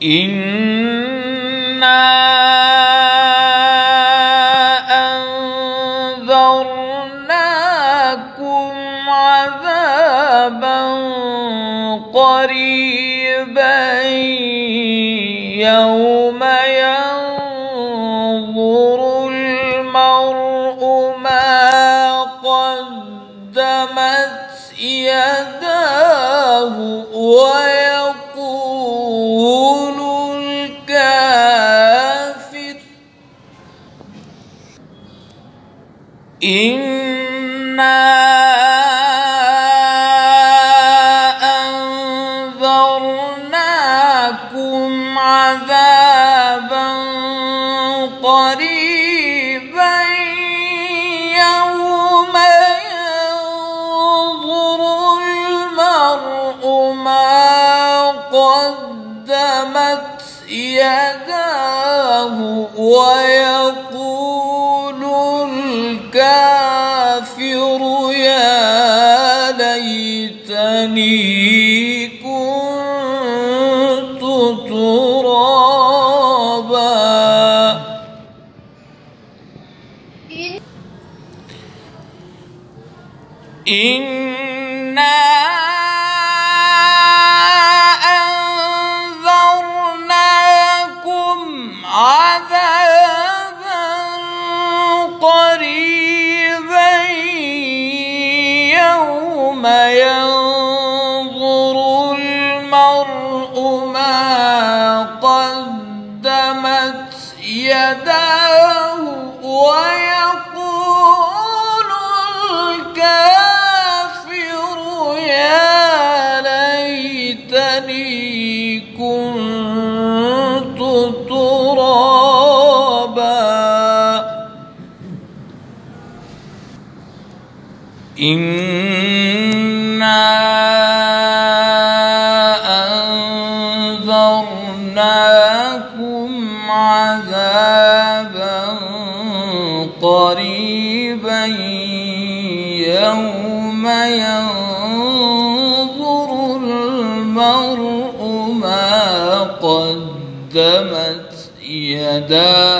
إنا أنذرناكم عذابا قريبا يوم ينظر المرء ما قدمت يداه ويقول الكافر إنا أنذرناكم عذابا قريبا يوم ينظر المرء ما قدمت يداه ويقول الكافر يا ليتني كنت ترابا. إنا أنذرناكم عذابا قريبا يوم ينظر المرء ما قدمت يداه ويقول الكافر يا ليتني كنت ترابا. إنا أنذرناكم عذابا قريبا يوم ينظر المرء ما قدمت يداه